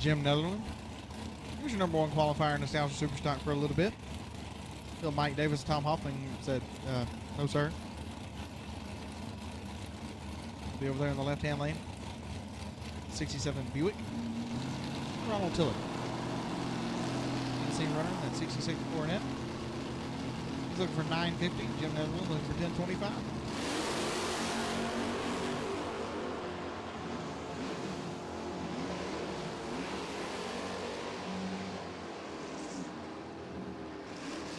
Jim Netherland. He was your number one qualifier in Nostalgia Superstock for a little bit. Until Mike Davis and Tom Hoffman said, no, sir. Be over there in the left-hand lane. 67 Buick. Ronald Tiller. Scene runner, that 66 Coronet. He's looking for 950. Jim Netherland looking for 1025.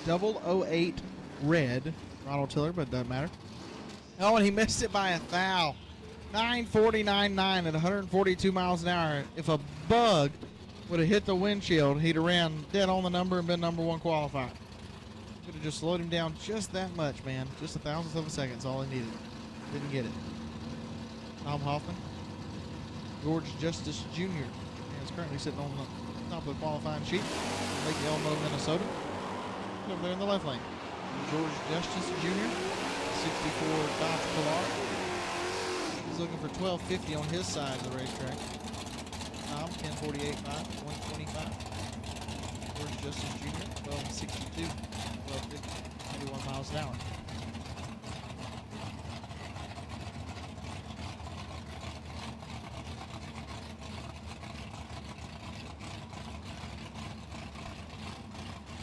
Double 08 red, Ronald Tiller, but it doesn't matter. Oh, and he missed it by a thou. 949.9 at 142 miles an hour. If a bug would have hit the windshield, he'd have ran dead on the number and been number one qualified. Could have just slowed him down just that much, man. Just a thousandth of a second is all he needed. Didn't get it. Tom Hoffman. George Justice Jr. is currently sitting on the top of the qualifying sheet. Lake Elmo, Minnesota. Over there in the left lane. George Justice Jr. 64 Dodge Polar. He's looking for 1250 on his side of the racetrack. Tom, 1048.5, 125. George Justice Jr., 1262, 1250, 91 miles an hour.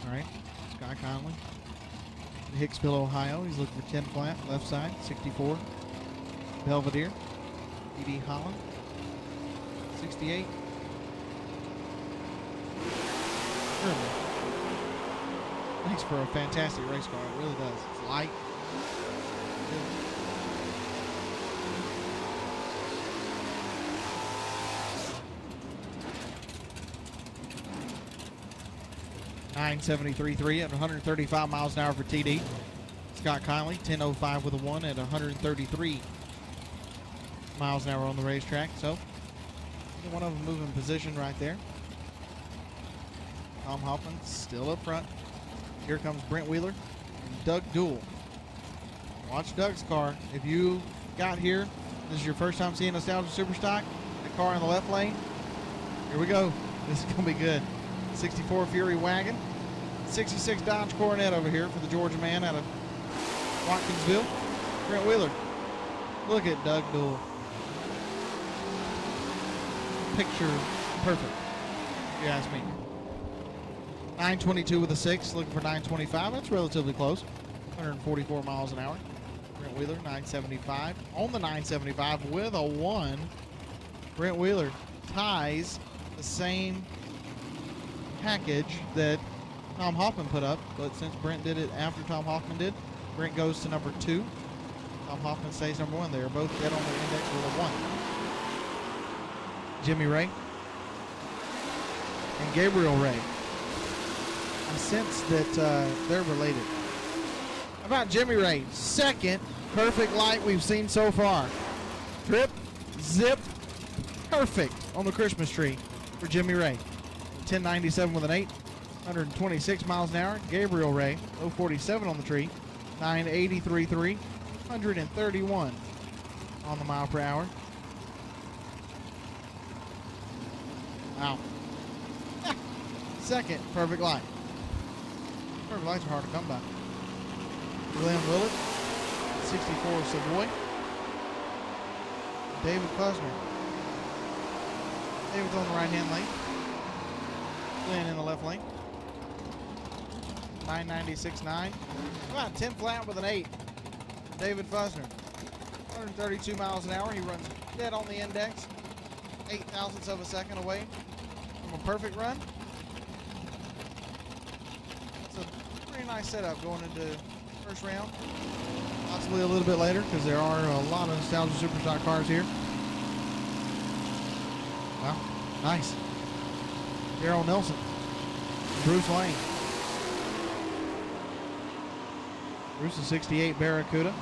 All right, Sky Conley. In Hicksville, Ohio. He's looking for 10 flat, left side, 64. Belvedere. D.D. Holland. 68. Makes for a fantastic race car. It really does. It's light. .973.3 at 135 miles an hour for TD. Scott Conley, 10.05 with a 1 at 133 miles an hour on the racetrack. So, one of them moving position right there. Tom Hoffman still up front. Here comes Brent Wheeler and Doug Duell. Watch Doug's car. If you got here, this is your first time seeing Nostalgia Superstock, the car in the left lane, here we go. This is going to be good. 64 Fury Wagon. 66 Dodge Coronet over here for the Georgia man out of Watkinsville. Brent Wheeler. Look at Doug Duell. Picture perfect, if you ask me. 922 with a 6, looking for 925. That's relatively close. 144 miles an hour. Brent Wheeler, 975. On the 975 with a 1. Brent Wheeler ties the same package that Tom Hoffman put up, but since Brent did it after Tom Hoffman did, Brent goes to number 2. Tom Hoffman stays number 1. They are both dead on their index with a 1. Jimmy Ray and Gabriel Ray. I sense that they're related. How about Jimmy Ray? Second perfect light we've seen so far. Drip, zip, perfect on the Christmas tree for Jimmy Ray. 1097 with an 8, 126 miles an hour. Gabriel Ray, 047 on the tree, 983.3, 131 on the mile per hour. Wow. Second perfect light. Perfect lights are hard to come by. Glenn Willett, 64 Savoy. David Fusner. David's on the right-hand lane. Glenn in the left lane. 996.9. About 10 flat with an 8. David Fusner. 132 miles an hour. He runs dead on the index. 8 thousandths of a second away from a perfect run. It's a pretty nice setup going into first round. Possibly a little bit later because there are a lot of Nostalgia Superstock cars here. Wow, nice. Darrell Nelson, Bruce Lane. Bruce is 68 Barracuda.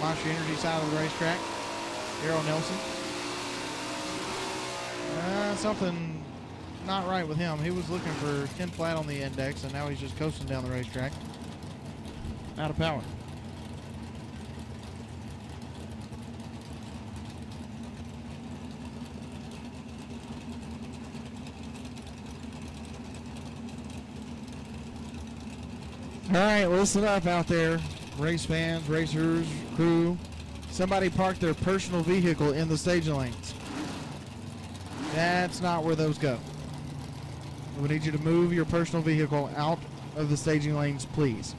Monster Energy side of the racetrack. Darrell Nelson. Something not right with him. He was looking for 10 flat on the index, and now he's just coasting down the racetrack. Out of power. All right, listen up out there. Race fans, racers, crew. Somebody parked their personal vehicle in the staging lanes. That's not where those go. We need you to move your personal vehicle out of the staging lanes, please.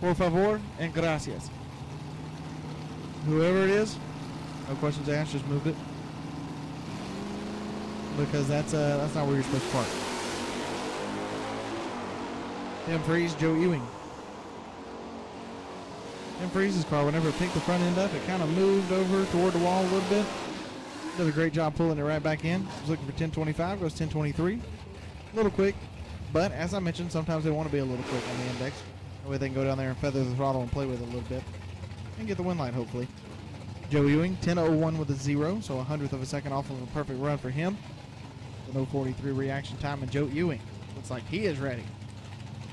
Por favor and gracias. Whoever it is, no questions asked, just move it. Because that's not where you're supposed to park. Tim Freeze, Joe Ewing. Tim Freeze's car, whenever it picked the front end up, it kind of moved over toward the wall a little bit. Did a great job pulling it right back in. Was looking for 1025, goes 1023. A little quick, but as I mentioned, sometimes they want to be a little quick on the index. That way they can go down there and feather the throttle and play with it a little bit. And get the wind light, hopefully. Joe Ewing, 1001 with a 0, so 100th of a second off of a perfect run for him. The 043 reaction time, and Joe Ewing looks like he is ready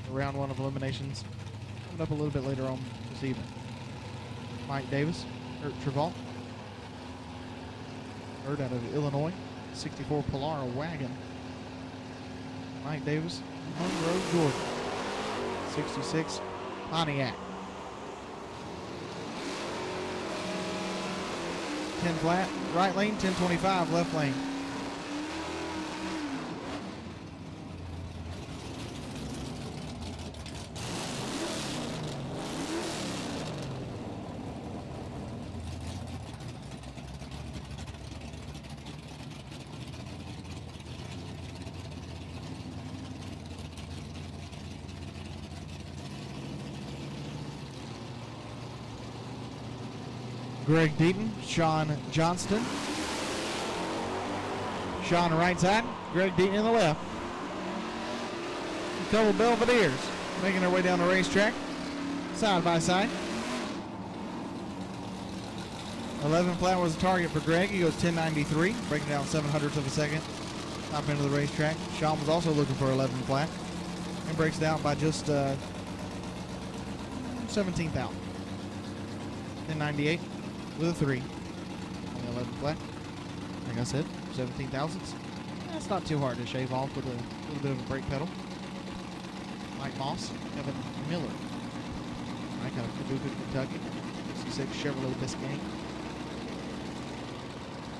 for round one of eliminations. Coming up a little bit later on this evening. Mike Davis, Kurt Trevalt. Third out of Illinois, 64 Polara wagon. Mike Davis, Monroe, Georgia. 66 Pontiac. 10 flat, right lane, 1025, left lane. Greg Deaton, Sean Johnston. Sean right side, Greg Deaton in the left. A couple Belvederes making their way down the racetrack, side by side. 11 flat was the target for Greg. He goes 1093, breaking down 700ths of a second. Top end of the racetrack. Sean was also looking for 11 flat and breaks down by just 17,000. 1098. With a 3 on the 11 flat. Like I said, 17 thousandths. That's not too hard to shave off with a little bit of a brake pedal. Mike Moss, Kevin Miller. Mike out of Paducah, Kentucky. 66 Chevrolet Biscayne.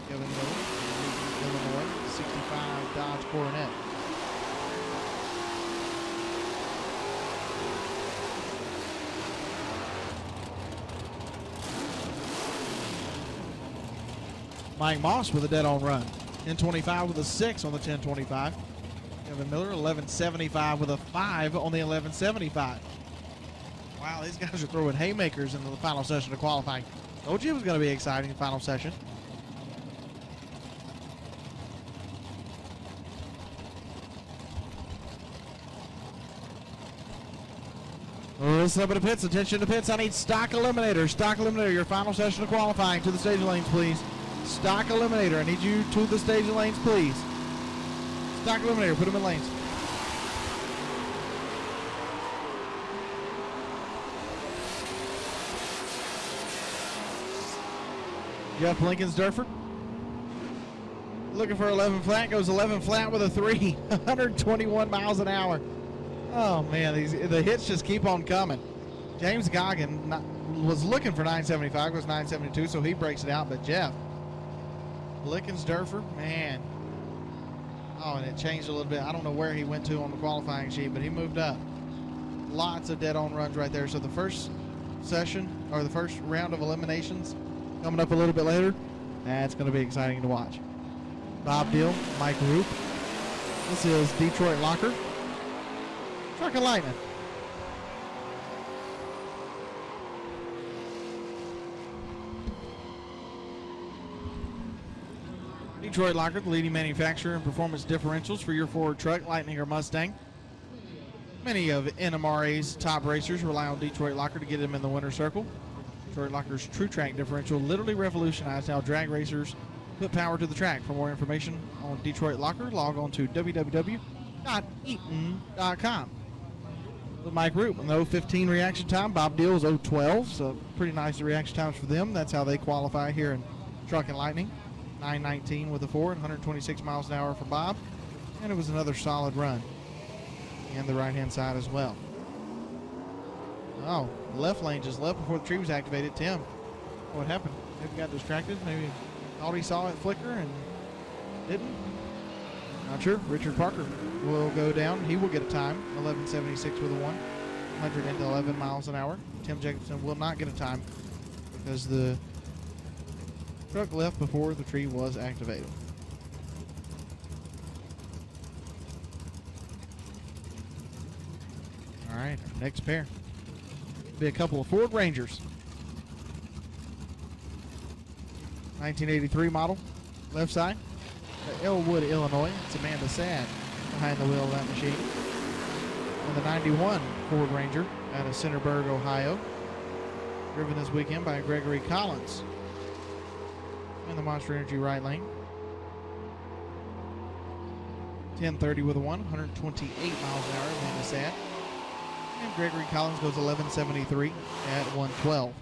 Kevin Miller, Illinois. 65 Dodge Coronet. Mike Moss with a dead-on run. 1025 with a 6 on the 1025. Kevin Miller, 1175 with a 5 on the 1175. Wow, these guys are throwing haymakers into the final session of qualifying. Told you it was going to be exciting, the final session. Listen up at the pits. Attention to pits. I need stock eliminator. Stock eliminator, your final session of qualifying. To the staging lanes, please. Stock eliminator. I need you to the staging lanes, please. Stock eliminator. Put them in lanes. Jeff Lincolnsdorfer. Looking for 11 flat. Goes 11 flat with a 3. 121 miles an hour. Oh, man. The hits just keep on coming. James Goggin was looking for 975. Goes 972, so he breaks it out. But Jeff Lincolnsdorfer, man. Oh, and it changed a little bit. I don't know where he went to on the qualifying sheet, but he moved up. Lots of dead-on runs right there. So the first session, or the first round of eliminations, coming up a little bit later, that's going to be exciting to watch. Bob Deal, Mike Roop. This is Detroit Locker. Truck and Lightning. Detroit Locker, the leading manufacturer in performance differentials for your Ford truck, Lightning, or Mustang. Many of NMRA's top racers rely on Detroit Locker to get them in the winner's circle. Detroit Locker's True Track differential literally revolutionized how drag racers put power to the track. For more information on Detroit Locker, log on to www.eaton.com. With Mike Root, with 015 reaction time. Bob Deal is 012, so pretty nice reaction times for them. That's how they qualify here in Truck and Lightning. 919 with a 4 and 126 miles an hour for Bob. And it was another solid run. And the right-hand side as well. Oh, the left lane just left before the tree was activated. Tim, what happened? Maybe got distracted. Maybe thought he saw it flicker and didn't. Not sure. Richard Parker will go down. He will get a time. 11:76 with a 111 miles an hour. Tim Jacobson will not get a time because the truck left before the tree was activated. All right, our next pair will be a couple of Ford Rangers. 1983 model, left side. Elwood, Illinois. It's Amanda Sad behind the wheel of that machine. And the 91 Ford Ranger out of Centerburg, Ohio. Driven this weekend by Gregory Collins in the Monster Energy right lane. 10:30 with a 128 miles an hour, Amanda Sad. And Gregory Collins goes 11:73 at 112.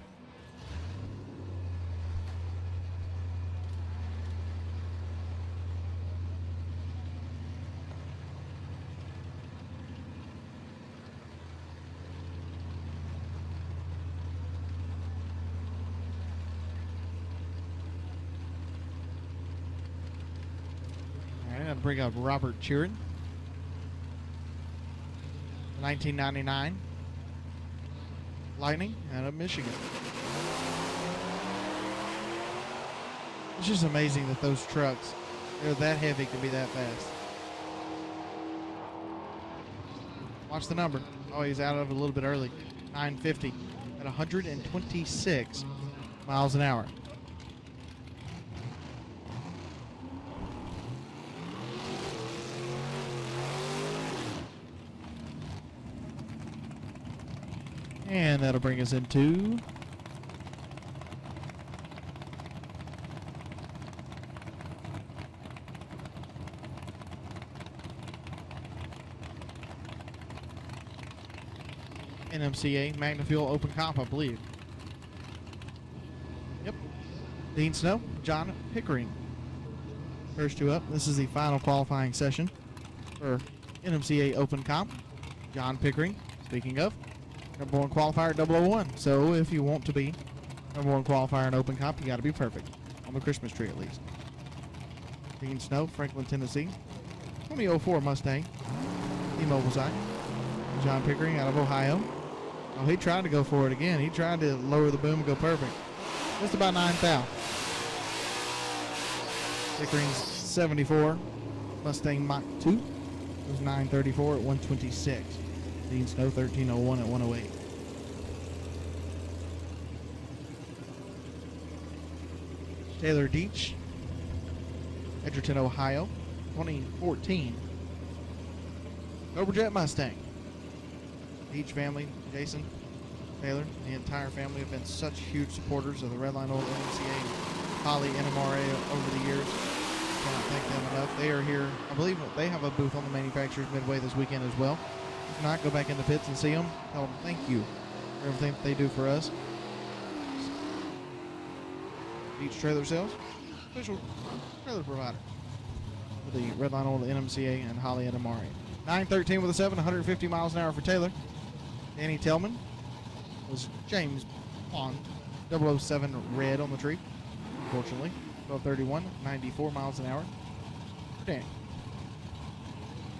Bring up Robert Cheerin. 1999 Lightning out of Michigan. It's just amazing that those trucks, they're that heavy, can be that fast. Watch the number. Oh, he's out of it a little bit early. 950 at 126 miles an hour. And that'll bring us into NMCA Magna Fuel Open Comp, I believe. Yep. Dean Snow, John Pickering. First two up. This is the final qualifying session for NMCA Open Comp. John Pickering, speaking of, number one qualifier 001. So if you want to be number one qualifier in Open Comp, you got to be perfect on the Christmas tree at least. Dean Snow, Franklin, Tennessee. 2004 Mustang, E-Mobile side. John Pickering out of Ohio. Oh, he tried to go for it again. He tried to lower the boom and go perfect. Just about 9 thou. Pickering's 74 Mustang Mach 2. It was 934 at 126. Dean Snow 1301 at 108. Taylor Deach, Edgerton, Ohio, 2014 Cobra Jet Mustang. Deach family, Jason, Taylor, the entire family have been such huge supporters of the Redline Oil NMCA, Holly NMRA over the years. Cannot thank them enough. They are here. I believe they have a booth on the Manufacturers Midway this weekend as well. If not, go back in the pits and see them. Tell them thank you for everything that they do for us. Beach Trailer Sales, official trailer provider for the Redline Oil, the NMCA, and Holly NMRA. 913 with a 7, 150 miles an hour for Taylor. Danny Tellman was James Bond, 007 red on the tree, unfortunately. 1231, 94 miles an hour for Danny.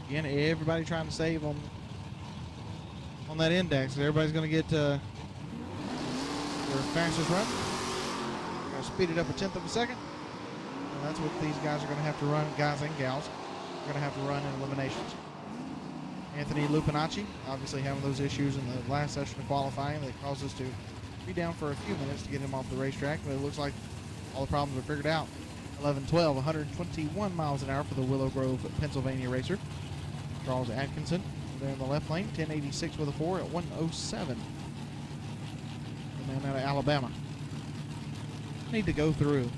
Again, everybody trying to save on that index. Everybody's going to get their fastest run. Going to speed it up a tenth of a second. And that's what these guys are going to have to run, guys and gals, are going to have to run in eliminations. Anthony Lupinacci, obviously having those issues in the last session of qualifying that caused us to be down for a few minutes to get him off the racetrack, but it looks like all the problems are figured out. 11-12, 121 miles an hour for the Willow Grove, Pennsylvania racer. Charles Atkinson there in the left lane, 1086 with a 4 at 107. The man out of Alabama. I need to go through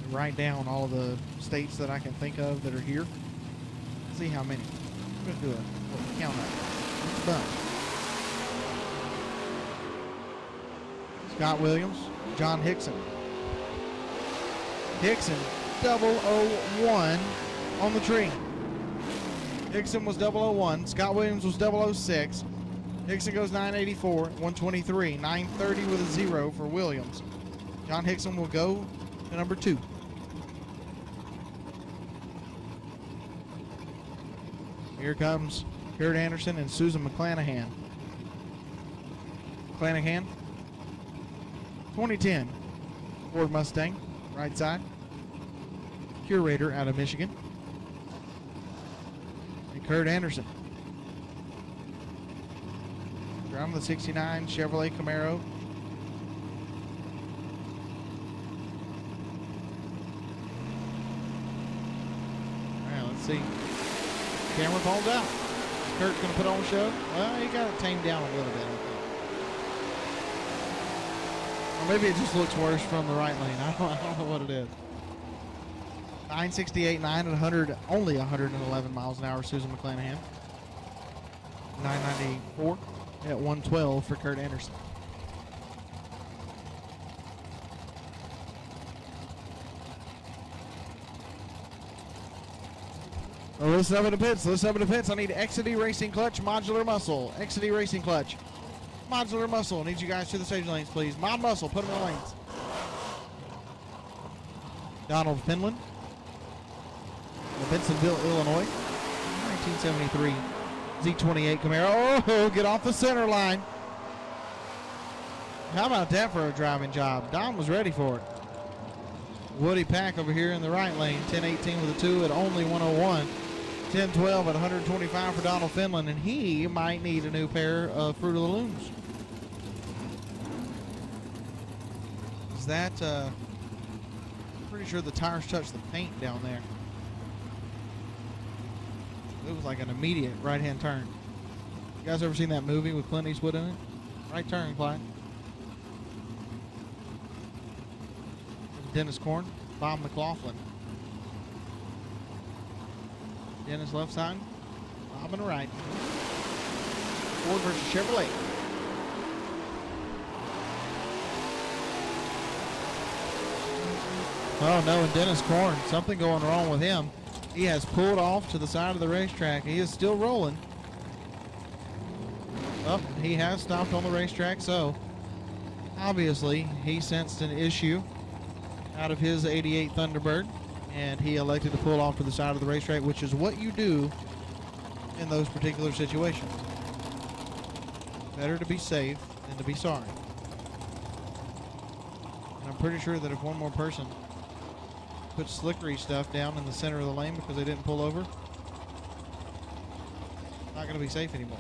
and write down all the states that I can think of that are here. See how many. I'm going to do a little count up. It's a bunch. Scott Williams, John Hickson. Hickson, 001 on the tree. Hickson was 001. Scott Williams was 006. Hickson goes 984, 123, 930 with a 0 for Williams. John Hickson will go to number 2. Here comes Kurt Anderson and Susan McClanahan. McClanahan, 2010 Ford Mustang, right side. Curator out of Michigan. And Kurt Anderson. Driving the 69 Chevrolet Camaro. All right, let's see. Camera falls out. Kurt's going to put on a show. Well, he got it tamed down a little bit, I think. Or maybe it just looks worse from the right lane. I don't know what it is. 968.9 at 100, only 111 miles an hour, Susan McClanahan. 994 at 112 for Kurt Anderson. Well, listen up in the pits. Listen up in the pits. I need XD Racing Clutch, Modular Muscle. XD Racing Clutch, Modular Muscle. I need you guys to the stage lanes, please. Mod Muscle, put them in the lanes. Donald Finland. Bensenville, Illinois. 1973 Z28 Camaro. Oh, get off the center line. How about that for a driving job? Don was ready for it. Woody Pack over here in the right lane. 1018 with a 2 at only 101. 1012 at 125 for Donald Finland, and he might need a new pair of Fruit of the Looms. Is that, pretty sure the tires touched the paint down there. It was like an immediate right-hand turn. You guys ever seen that movie with Clint Eastwood in it? Right turn, Clyde. Dennis Korn, Bob McLaughlin. Dennis left side, Bob on the right. Ford versus Chevrolet. Oh no, and Dennis Korn, something going wrong with him. He has pulled off to the side of the racetrack. He is still rolling. Oh, he has stopped on the racetrack, so obviously he sensed an issue out of his 88 Thunderbird, and he elected to pull off to the side of the racetrack, which is what you do in those particular situations. Better to be safe than to be sorry. And I'm pretty sure that if one more person put slickery stuff down in the center of the lane because they didn't pull over, not going to be safe anymore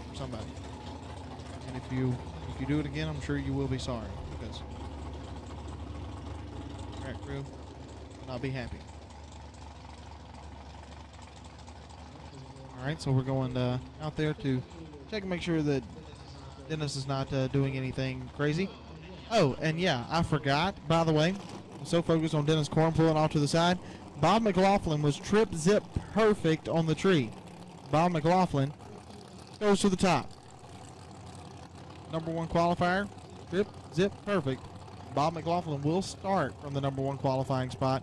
for somebody. And if you do it again, I'm sure you will be sorry, because track crew will not be happy. All right, so we're going out there to check and make sure that Dennis is not doing anything crazy. Oh, and yeah, I forgot, by the way, I'm so focused on Dennis Korn pulling off to the side. Bob McLaughlin was trip zip perfect on the tree. Bob McLaughlin goes to the top. Number 1 qualifier, trip zip perfect. Bob McLaughlin will start from the number 1 qualifying spot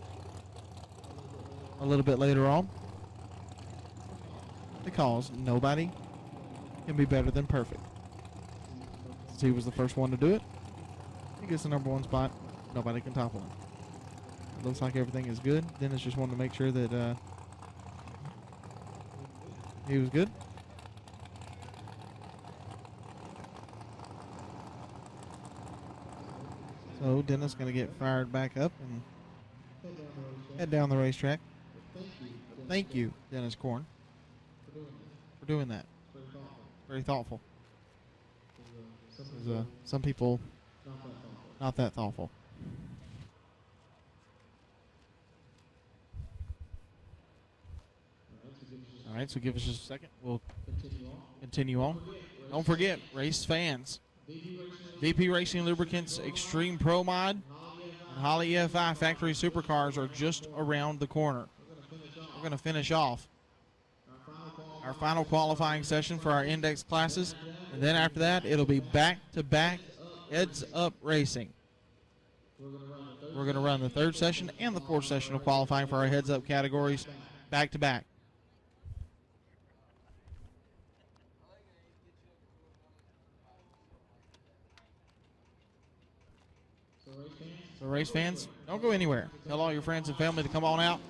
a little bit later on, because nobody can be better than perfect. Since he was the first one to do it, he gets the number 1 spot. Nobody can topple him. It looks like everything is good. Dennis just wanted to make sure that he was good. So Dennis going to get fired back up and head down the racetrack. Thank you, Dennis Korn, for doing that. Very thoughtful. Some people not that thoughtful. All right, so give us just a second. We'll continue on. Don't forget, race fans, VP Racing Lubricants Extreme Pro Mod and Holly EFI Factory Supercars are just around the corner. We're going to finish off our final qualifying session for our index classes, and then after that, it'll be back-to-back heads-up racing. We're going to run the 3rd session and the 4th session of qualifying for our heads-up categories back-to-back. So race fans, don't go anywhere. Tell all your friends and family to come on out.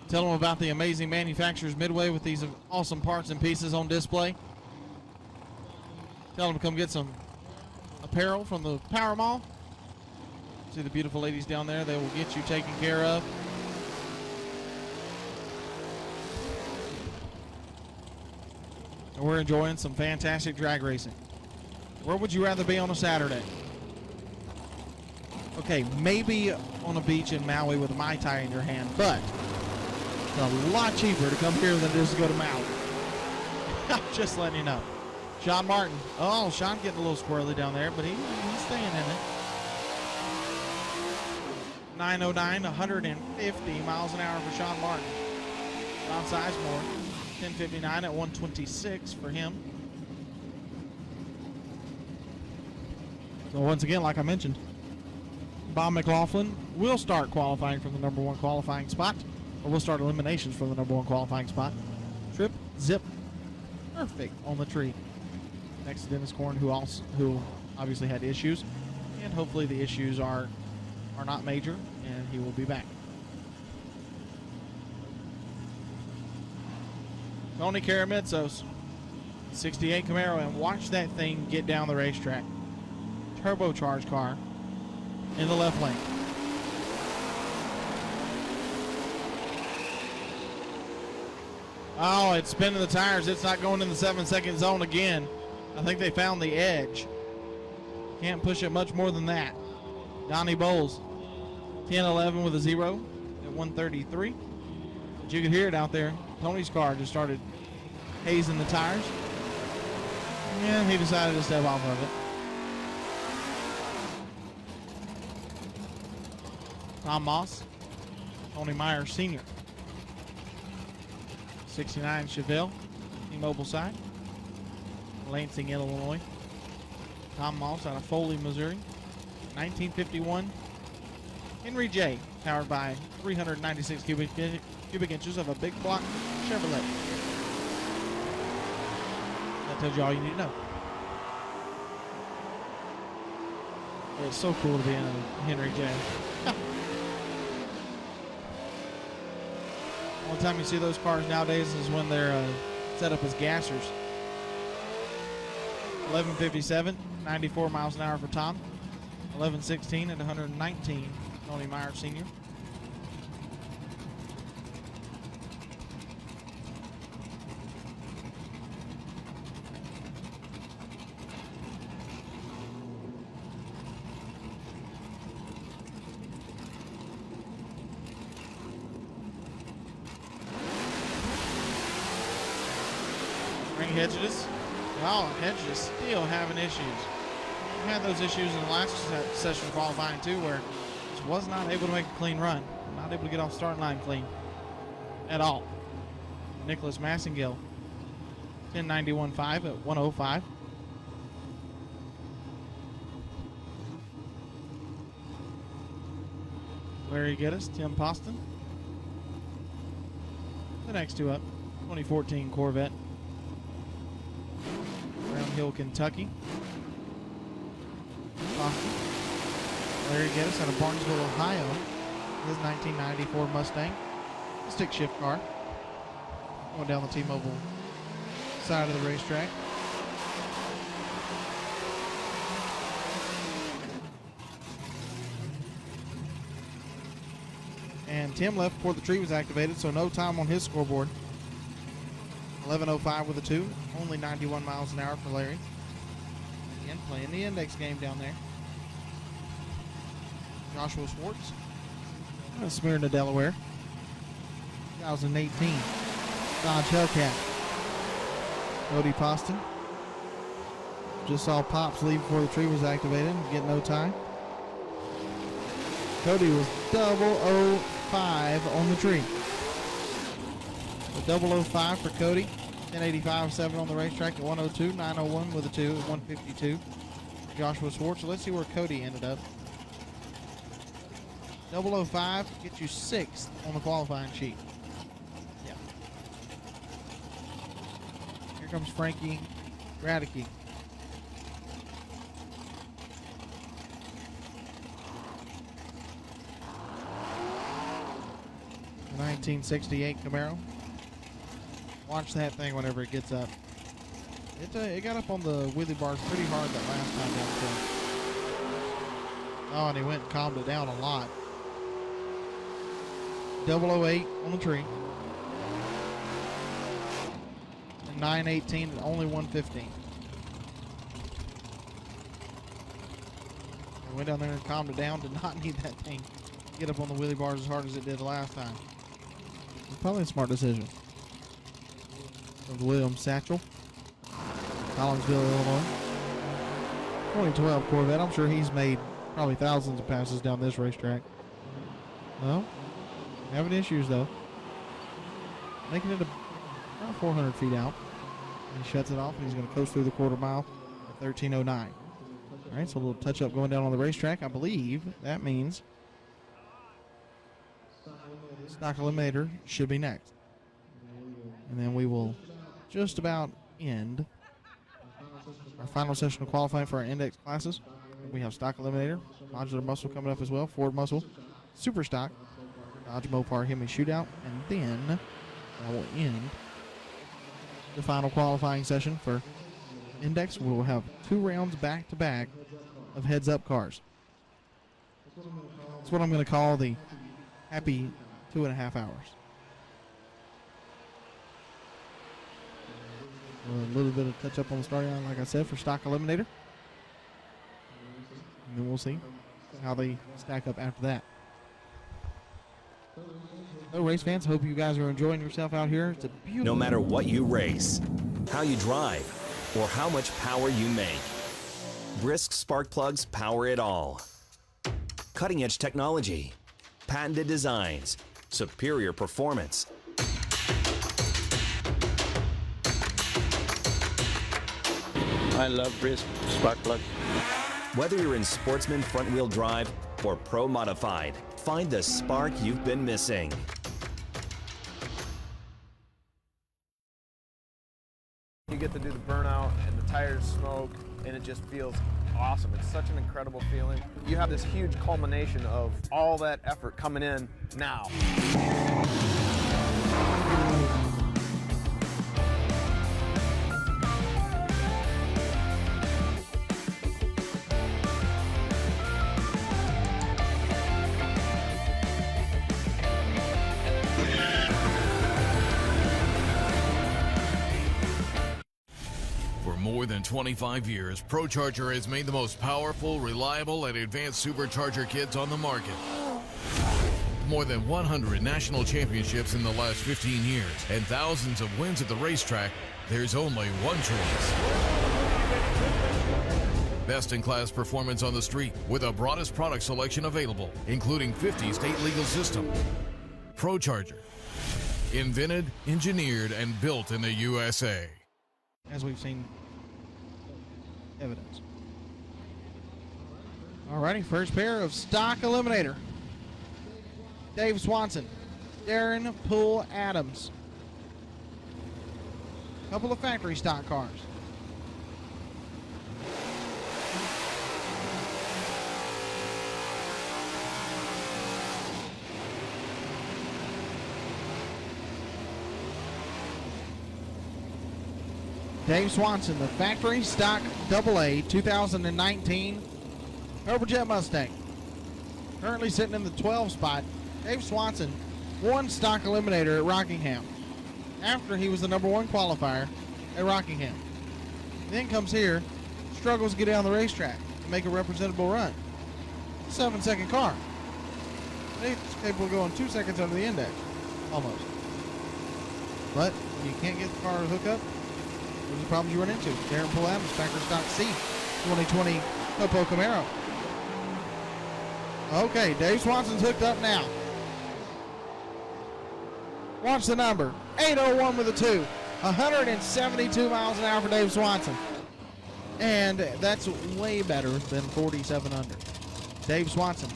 Tell them about the amazing manufacturers Midway with these awesome parts and pieces on display. Tell them to come get some apparel from the Power Mall. See the beautiful ladies down there. They will get you taken care of. And we're enjoying some fantastic drag racing. Where would you rather be on a Saturday? Okay, maybe on a beach in Maui with a Mai Tai in your hand, but it's a lot cheaper to come here than it is to go to Maui. I'm just letting you know. Sean Martin. Oh, Sean getting a little squirrely down there, but he's staying in it. 909, 150 miles an hour for Sean Martin. Don Sizemore, 1059 at 126 for him. So once again, like I mentioned, Bob McLaughlin will start qualifying from the number 1 qualifying spot, or we'll start eliminations from the number 1 qualifying spot. Trip, zip, perfect on the tree. Next to Dennis Korn, who obviously had issues, and hopefully the issues are not major, and he will be back. Tony Karamitsos, 68 Camaro, and watch that thing get down the racetrack. Turbocharged car in the left lane. Oh, it's spinning the tires. It's not going in the 7-second zone again. I think they found the edge. Can't push it much more than that. Donnie Bowles, 10-11 with a 0 at 133. But you could hear it out there. Tony's car just started hazing the tires. And he decided to step off of it. Tom Moss, Tony Meyer Sr. 69 Chevelle, T-Mobile side. Lansing, Illinois. Tom Moss out of Foley, Missouri. 1951 Henry J, powered by 396 cubic inches of a big block Chevrolet. That tells you all you need to know. It's so cool to be in a Henry J. Only time you see those cars nowadays is when they're set up as gassers. 1157, 94 miles an hour for Tom. 1116 at 119, Tony Meyer Sr. Ring Hedges. Oh, Hedges still having issues. We had those issues in the last session qualifying too, where just was not able to make a clean run. Not able to get off the starting line clean at all. Nicholas Massengill, 1091.5 at 105. Larry Geddes, Tim Poston. The next two up, 2014 Corvette. Round Hill, Kentucky. Poston. Larry Geddes out of Barnesville, Ohio. His 1994 Mustang. Stick shift car. Going down the T-Mobile side of the racetrack. And Tim left before the tree was activated, so no time on his scoreboard. 11:05 with a 2. Only 91 miles an hour for Larry. Again, playing the index game down there. Joshua Schwartz. Smyrna, Delaware. 2018 Dodge Hellcat. Cody Poston. Just saw Pops leave before the tree was activated and get no time. Cody was 005 on the tree. So 005 for Cody. 1085.7 on the racetrack at 102. 901 with a 2 at 152. Joshua Schwartz. So let's see where Cody ended up. 005 gets you 6th on the qualifying sheet. Yeah. Here comes Frankie Radicke. 1968 Camaro. Watch that thing whenever it gets up. It got up on the wheelie bars pretty hard that last time down the track. Oh, and he went and calmed it down a lot. 008 on the tree. And 918 and only 115. I went down there and calmed it down. Did not need that thing to get up on the wheelie bars as hard as it did the last time. It's probably a smart decision. Of William Satchel, Collinsville, Illinois. 2012 Corvette. I'm sure he's made probably thousands of passes down this racetrack. Well, having issues though. Making it about 400 feet out. And he shuts it off and he's going to coast through the quarter mile at 13:09. All right, so a little touch up going down on the racetrack. I believe that means stock eliminator should be next. And then we will just about end our final session of qualifying for our index classes. We have stock eliminator, modular muscle coming up as well, Ford muscle, super stock, Dodge Mopar Hemi shootout, and then that will end the final qualifying session for index. We will have 2 rounds back to back of heads up cars. That's what I'm going to call the happy 2.5 hours. A little bit of touch up on the starting line, like I said, for stock eliminator. And then we'll see how they stack up after that. So, race fans, hope you guys are enjoying yourself out here. It's a beautiful. No matter what you race, how you drive, or how much power you make, Brisk spark plugs power it all. Cutting-edge technology, patented designs, superior performance. I love Brisk spark plug. Whether you're in sportsman front-wheel drive or pro modified, find the spark you've been missing. You get to do the burnout and the tires smoke and it just feels awesome. It's such an incredible feeling. You have this huge culmination of all that effort coming in now. More than 25 years, ProCharger has made the most powerful, reliable, and advanced supercharger kits on the market. More than 100 national championships in the last 15 years and thousands of wins at the racetrack, there's only one choice. Best-in-class performance on the street with the broadest product selection available, including 50 state legal system. ProCharger. Invented, engineered, and built in the USA. As we've seen evidence. Alrighty, first pair of stock eliminator. Dave Swanson, Darren Poole Adams. Couple of factory stock cars. Dave Swanson, the factory stock AA 2019 Turbojet Mustang. Currently sitting in the 12 spot. Dave Swanson won stock eliminator at Rockingham after he was the #1 qualifier at Rockingham. Then comes here, struggles to get down the racetrack to make a representable run. 7-second car. He's capable of going 2 seconds under the index, almost. But when you can't get the car to hook up, those are the problems you run into. Darren Poole Adams, factory stock C, 2020 Topo Camaro. Okay, Dave Swanson's hooked up now. Watch the number, 801 with a 2. 172 miles an hour for Dave Swanson. And that's way better than 47 under. Dave Swanson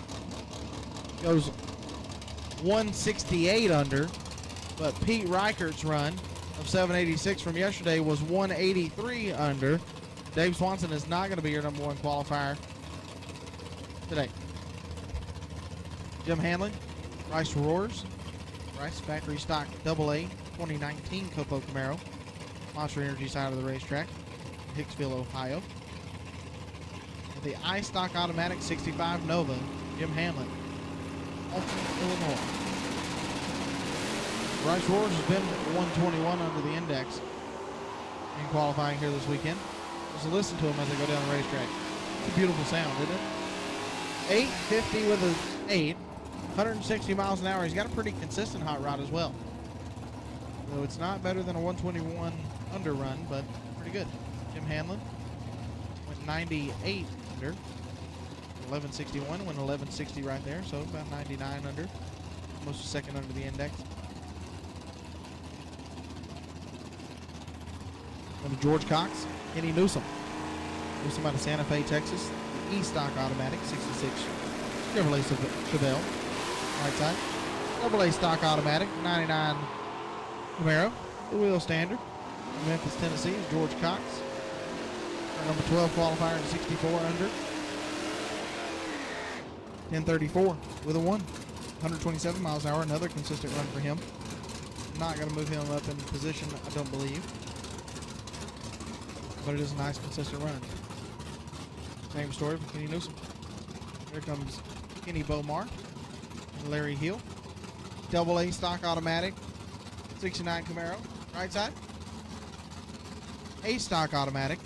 goes 168 under, but Pete Reichert's run of 786 from yesterday was 183 under. Dave Swanson is not going to be your #1 qualifier today. Jim Hanley, Rice Roars, Bryce, factory stock AA 2019 Copo Camaro. Monster Energy side of the racetrack, Hicksville, Ohio. And the iStock Automatic 65 Nova, Jim Hamlin, Alton, Illinois. Bryce Roars has been 121 under the index in qualifying here this weekend. Just listen to him as they go down the racetrack. It's a beautiful sound, isn't it? 850 with an 8, 160 miles an hour. He's got a pretty consistent hot rod as well. So it's not better than a 121 under run, but pretty good. Jim Hanlon went 98 under. 1161 went 1160 right there, so about 99 under. Almost a second under the index. Then George Cox, Kenny Newsom. Newsom out of Santa Fe, Texas. The E-Stock Automatic 66 Chevrolet Chevelle. Right side. Double A Stock Automatic 99 Camaro. The wheel standard. From Memphis, Tennessee is George Cox. Our number 12 qualifier at 64 under. 1034 with a 1. 127 miles an hour. Another consistent run for him. Not going to move him up in position, I don't believe. But it is a nice, consistent run. Same story for Kenny Newsom. Here comes Kenny Bomar and Larry Hill. Double A Stock Automatic 69 Camaro. Right side. A Stock Automatic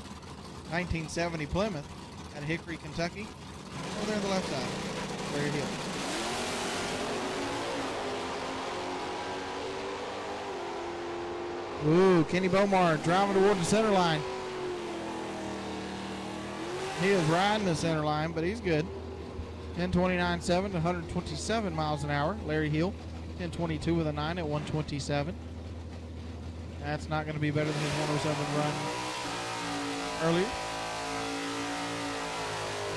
1970 Plymouth at Hickory, Kentucky. Over there on the left side. Larry Hill. Ooh, Kenny Bomar driving toward the center line. He is riding the center line, but he's good. 1029.7 to 127 miles an hour. Larry Hill, 1022 with a 9 at 127. That's not going to be better than his 107 run earlier.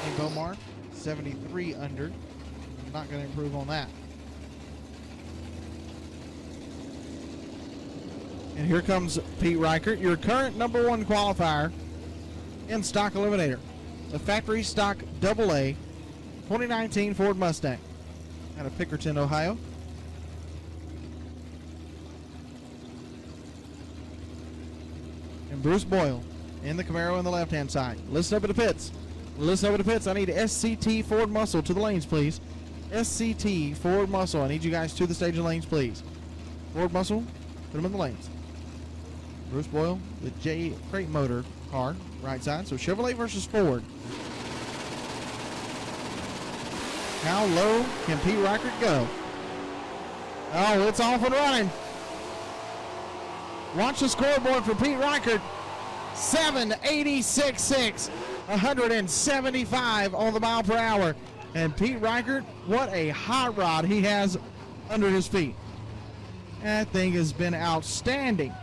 Kenny Bomar, 73 under. Not going to improve on that. And here comes Pete Reichert, your current number 1 qualifier in Stock Eliminator. The factory stock AA 2019 Ford Mustang out of Pickerton, Ohio. And Bruce Boyle in the Camaro on the left-hand side. Listen up at the pits. Listen up at the pits. I need SCT Ford Muscle to the lanes, please. SCT Ford Muscle. I need you guys to the stage of lanes, please. Ford Muscle, put them in the lanes. Bruce Boyle, the J Crate Motor car, right side. So Chevrolet versus Ford. How low can Pete Reichert go? Oh, it's off and running. Watch the scoreboard for Pete Reichert. 786.6, 175 on the mile per hour. And Pete Reichert, what a hot rod he has under his feet. That thing has been outstanding.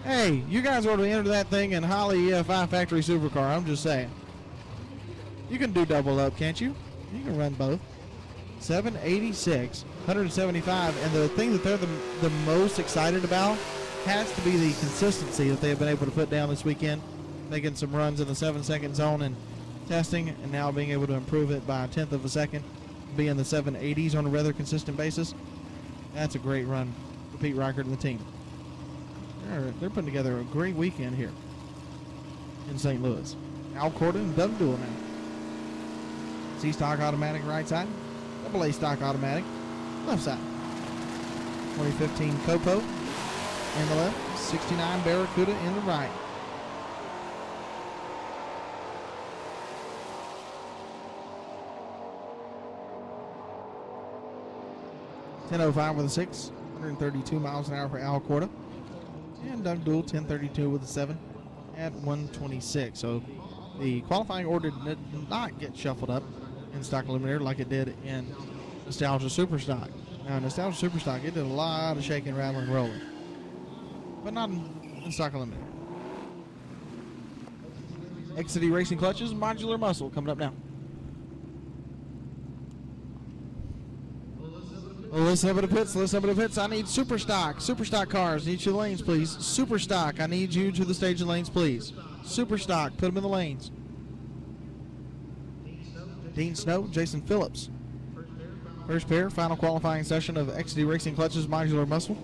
Hey, you guys ought to enter that thing in Holly EFI Factory Supercar. I'm just saying. You can do double up, can't you? You can run both. 786, 175. And the thing that they're the most excited about has to be the consistency that they have been able to put down this weekend. Making some runs in the 7-second zone and testing, and now being able to improve it by a 1/10 of a second. Be in the 780s on a rather consistent basis. That's a great run for Pete Reichert and the team. They're putting together a great weekend here in St. Louis. Al Corda and Doug Duell now. C-Stock Automatic right side. Double A Stock Automatic left side. 2015 Copo in the left. 69 Barracuda in the right. .1005 with a 6. 132 miles an hour for Al Corda. And Doug Duell, 1032 with a 7 at 126. So the qualifying order did not get shuffled up in Stock Eliminator like it did in Nostalgia Superstock. Now, in Nostalgia Superstock, it did a lot of shaking, rattling, rolling. But not in Stock Eliminator. XCD Racing Clutches, Modular Muscle coming up now. Listen up at the pits. Listen up at the pits. I need Superstock. Superstock cars. Need you to the lanes, please. Superstock. I need you to the stage of lanes, please. Superstock. Put them in the lanes. Dean Snow, Jason Phillips. First pair, final qualifying session of XD Racing Clutches Modular Muscle.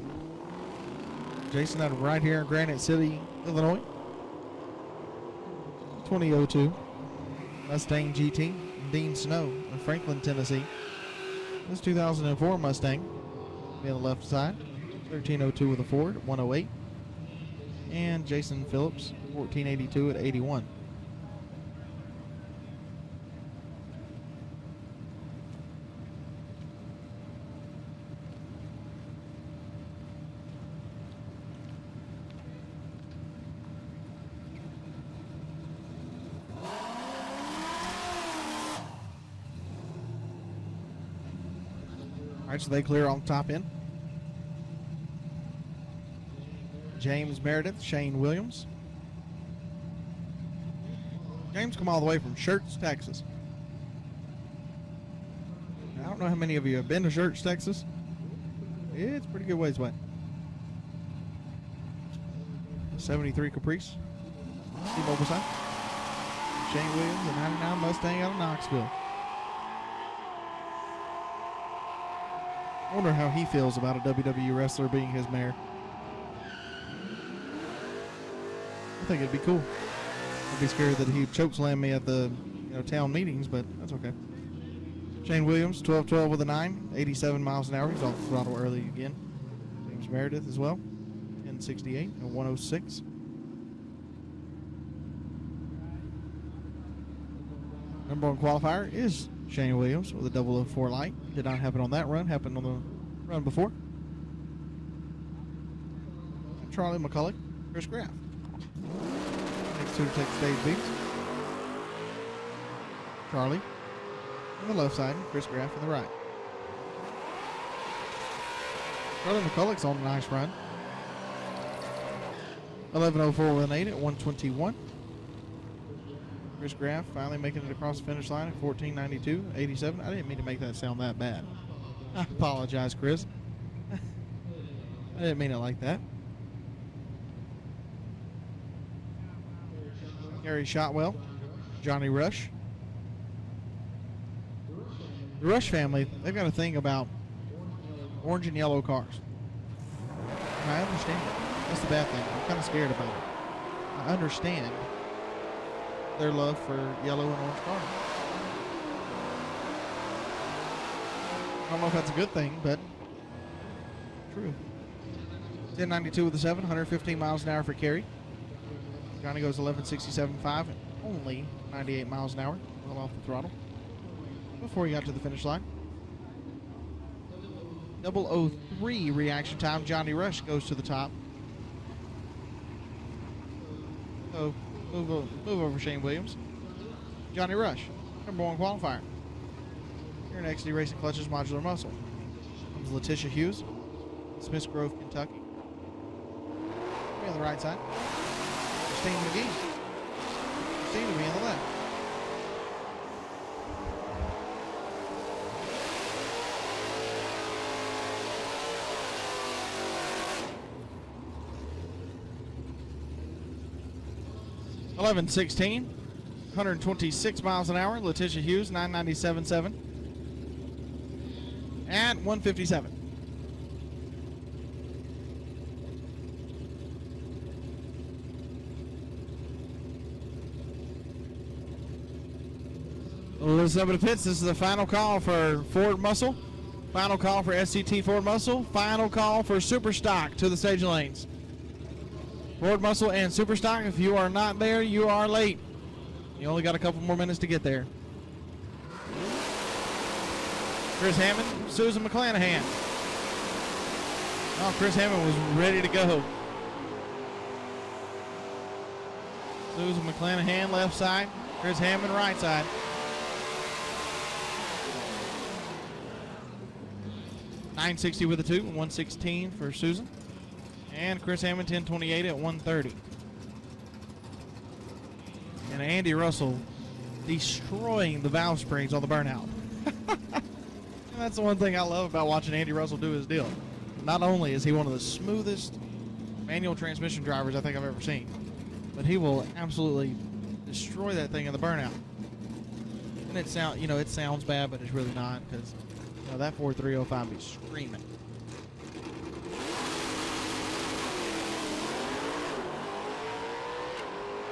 Jason out of right here in Granite City, Illinois. 2002 Mustang GT. Dean Snow of Franklin, Tennessee. This 2004 Mustang. Be on the left side. 1302 with a Ford, 108. And Jason Phillips, 1482 at 81. All right, so they clear on the top end. James Meredith, Shane Williams. James come all the way from Schertz, Texas. Now, I don't know how many of you have been to Schertz, Texas. It's pretty good ways away. 73 Caprice. T-Mobile side. Shane Williams, a 99 Mustang out of Knoxville. I wonder how he feels about a WWE wrestler being his mayor. I think it'd be cool. I'd be scared that he'd chokeslam me at the town meetings, but that's okay. Shane Williams, 12-12 with a 9, 87 miles an hour. He's off the throttle early again. James Meredith as well, 1068 and 106. Number one qualifier is Shane Williams with a 004 light. Did not happen on that run, happened on the run before. Charlie McCulloch, Chris Graff. Next two to take stage beats. Charlie on the left side, Chris Graff on the right. Charlie McCulloch's on a nice run. 11:04 with an 8 at 121. Chris Graff finally making it across the finish line at 14:92, 87. I didn't mean to make that sound that bad. I apologize, Chris. I didn't mean it like that. Gary Shotwell, Johnny Rush. The Rush family, they've got a thing about orange and yellow cars. And I understand it. That's the bad thing. I'm kind of scared about it. I understand their love for yellow and orange cars. I don't know if that's a good thing, but true. 1092 with a 7, 115 miles an hour for Kerry. Johnny goes 1167.5, only 98 miles an hour, well off the throttle before he got to the finish line. 003 reaction time. Johnny Rush goes to the top. So move over Shane Williams. Johnny Rush, number one qualifier. Here in XD Racing Clutches Modular Muscle. Comes Letitia Hughes, Smiths Grove, Kentucky. Be on the right side. Christine McGee. Christine will be on the left. (11:16), 126 miles an hour. Letitia Hughes, 997.7 at 157. Let's up to the pits. This is the final call for Ford Muscle. Final call for SCT Ford Muscle. Final call for Super Stock to the stage lanes. Ford Muscle and Super Stock, if you are not there, you are late. You only got a couple more minutes to get there. Chris Hammond, Susan McClanahan. Oh, Chris Hammond was ready to go. Susan McClanahan, left side. Chris Hammond, right side. .960 with a 2, 116 for Susan. And Chris Hammond, 1028 at 130. And Andy Russell destroying the valve springs on the burnout. And that's the one thing I love about watching Andy Russell do his deal. Not only is he one of the smoothest manual transmission drivers I think I've ever seen, but he will absolutely destroy that thing in the burnout. And it sounds bad, but it's really not, because No, that 4305 be screaming.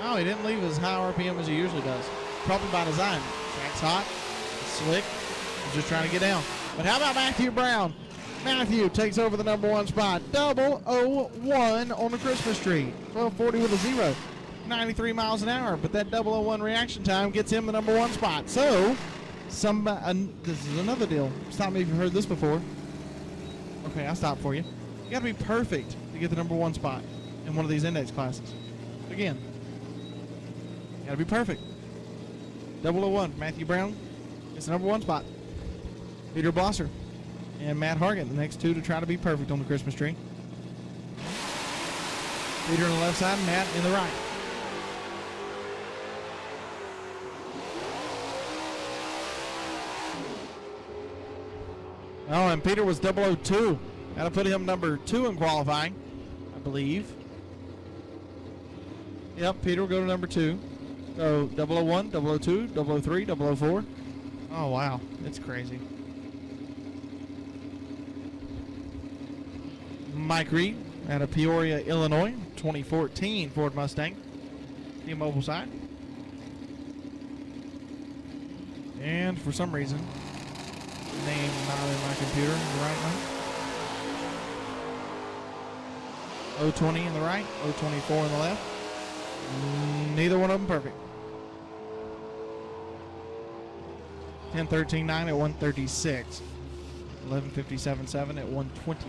Oh, he didn't leave as high RPM as he usually does. Probably by design. Track's hot, it's slick. He's just trying to get down. But how about Matthew Brown? Matthew takes over the number 1 spot. 001 on the Christmas tree. 1240 with a 0. 93 miles an hour. But that 001 reaction time gets him the number 1 spot. So, this is another deal. Stop me if you've heard this before. Okay, I'll stop for you. You got to be perfect to get the number 1 spot in one of these index classes. Again, you got to be perfect. 001, Matthew Brown gets the number 1 spot. Peter Blosser and Matt Hargan, the next 2 to try to be perfect on the Christmas tree. Peter on the left side, Matt in the right. Oh, and Peter was 002. Got to put him number 2 in qualifying, I believe. Yep, Peter will go to number 2. So 001, 002, 003, 004. Oh, wow. It's crazy. Mike Reed out of Peoria, Illinois, 2014 Ford Mustang. T-Mobile side. And for some reason, name not in my computer in the right one. 020 in the right, 024 in the left. Neither one of them perfect. 10-13-9 at 136. 11-57-7 at 120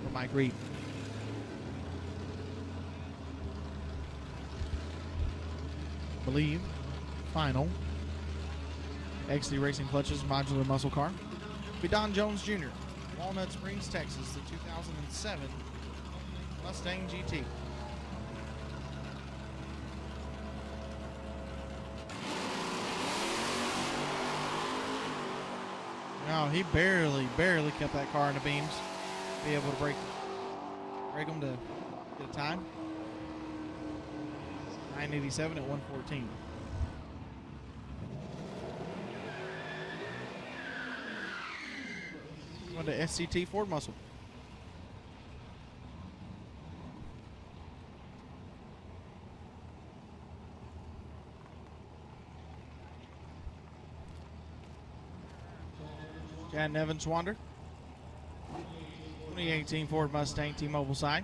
for Mike Reed. I believe final XD Racing Clutches modular muscle car be Don Jones Jr. Walnut Springs, Texas, the 2007 Mustang GT. No, he barely kept that car in the beams. Be able to break them to get a time. 987 at 114. Going to SCT Ford Muscle. Chad Nevin Swander. 2018 Ford Mustang T-Mobile side.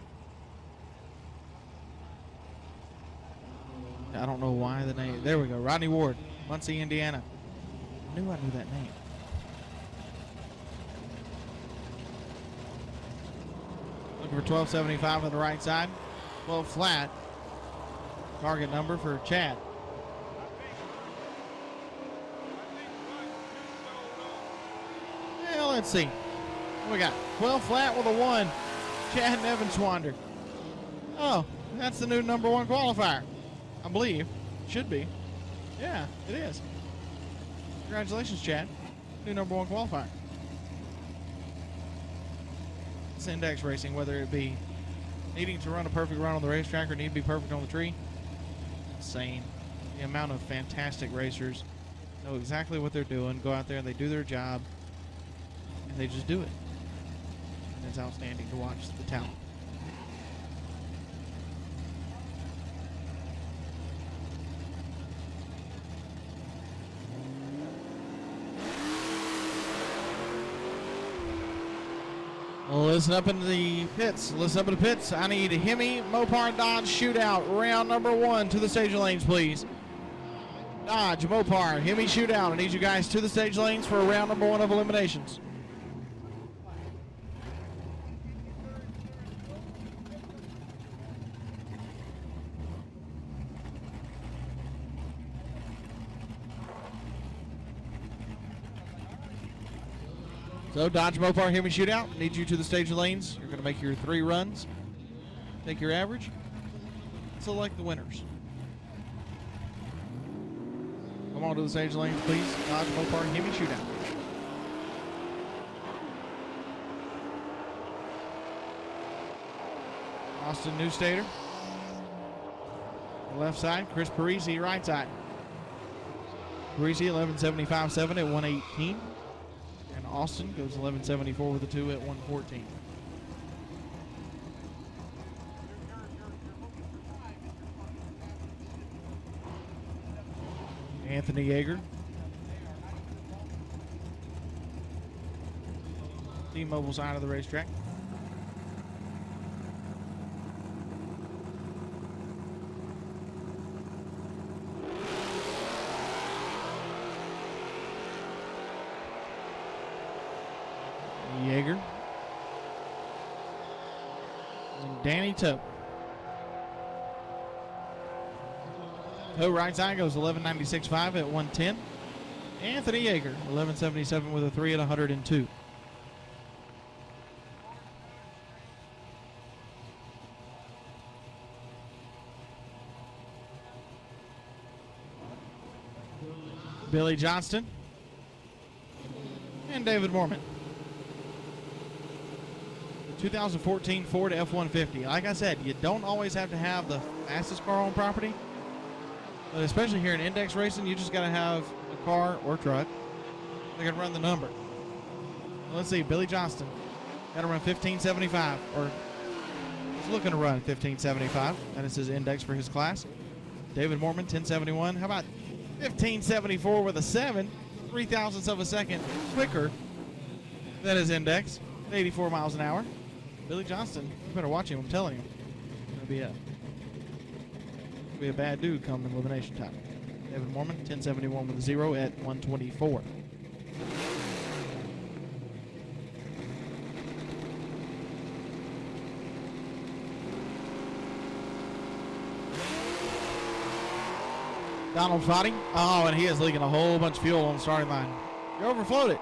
I don't know why the name. There we go. Rodney Ward, Muncie, Indiana. I knew that name. Looking for 1275 on the right side. 12 flat. Target number for Chad. Well, let's see. What we got? 12 flat with a 1. Chad Nevin Swander. Oh, that's the new number 1 qualifier. I believe. Should be. Yeah, it is. Congratulations, Chad. New number 1 qualifier. It's index racing, whether it be needing to run a perfect run on the racetrack or need to be perfect on the tree. Insane. The amount of fantastic racers know exactly what they're doing, go out there and they do their job, and they just do it. And it's outstanding to watch the talent. Listen up in the pits. Listen up in the pits. I need a Hemi Mopar Dodge shootout. Round number 1 to the stage lanes, please. Dodge Mopar Hemi shootout. I need you guys to the stage lanes for round number 1 of eliminations. So, Dodge Mopar Hemi shootout. Need you to the stage lanes. You're going to make your 3 runs. Take your average. Select the winners. Come on to the stage lanes, please. Dodge Mopar Hemi shootout. Austin Newstater. Left side. Chris Parisi, right side. Parisi 1175.7 at 118. Austin goes 11.74 with a 2 at 114. Anthony Yeager. T-Mobile side of the racetrack. Yeager. And Danny Toe. Toe right side goes 11.96.5 at 110. Anthony Yeager, 11.77 with a 3 at 102. Billy Johnston and David Mormon. The 2014 Ford F-150. Like I said, you don't always have to have the fastest car on property, but especially here in index racing, you just got to have a car or truck that can run the number. Let's see, Billy Johnston got to run 1575, or he's looking to run 1575. That is his index for his class. David Mormon, 1071. How about 1574 with a 7, 0.03 of a second quicker than his index, 84 miles an hour. Billy Johnston, you better watch him, I'm telling you. He'll be a bad dude come elimination time. David Mormon, 1071 with a 0 at 124. Donald Foddy. Oh, and he is leaking a whole bunch of fuel on the starting line. You overflowed it,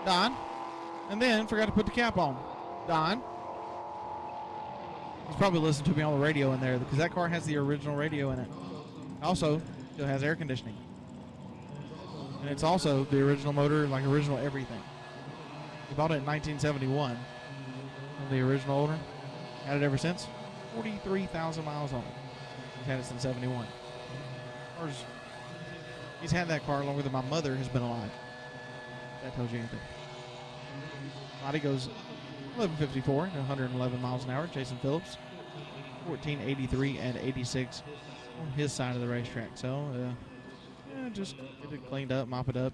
Don. And then forgot to put the cap on. Don. He's probably listening to me on the radio in there because that car has the original radio in it. Also, still has air conditioning. And it's also the original motor, like original everything. He bought it in 1971 from the original owner. Had it ever since. 43,000 miles on it. He's had it since 71. He's had that car longer than my mother has been alive. That tells you anything. Body goes 1154 to 111 miles an hour. Jason Phillips, 1483 and 86 on his side of the racetrack. So, just get it cleaned up, mop it up,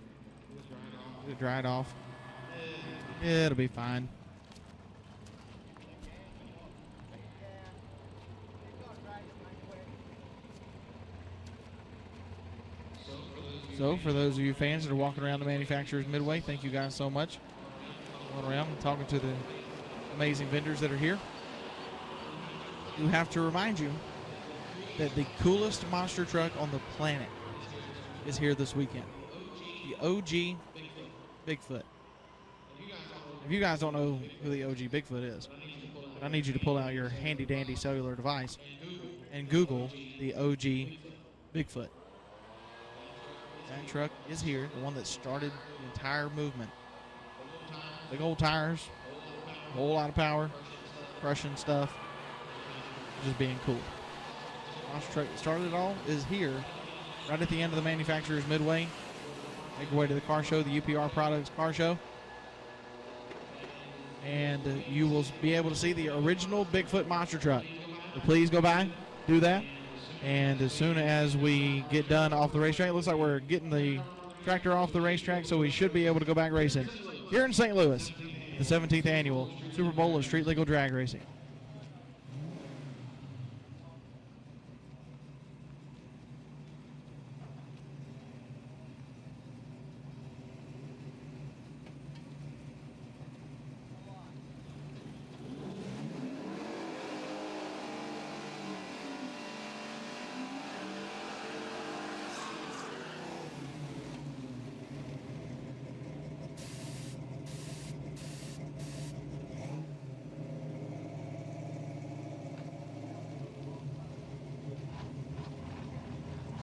get it dried off. Yeah, it'll be fine. So, for those of you fans that are walking around the manufacturer's midway, thank you guys so much. Going around and talking to the amazing vendors that are here. You have to remind you that the coolest monster truck on the planet is here this weekend. The OG Bigfoot. If you guys don't know who the OG Bigfoot is, I need you to pull out your handy dandy cellular device and Google the OG Bigfoot. That truck is here, the one that started the entire movement. Big old tires, a whole lot of power, crushing stuff, just being cool. Monster truck that started it all is here, right at the end of the manufacturer's midway. Make your way to the car show, the UPR Products Car Show. And you will be able to see the original Bigfoot monster truck. So please go by, do that. And as soon as we get done off the racetrack, it looks like we're getting the tractor off the racetrack, so we should be able to go back racing here in St. Louis, the 17th annual Super Bowl of Street Legal Drag Racing.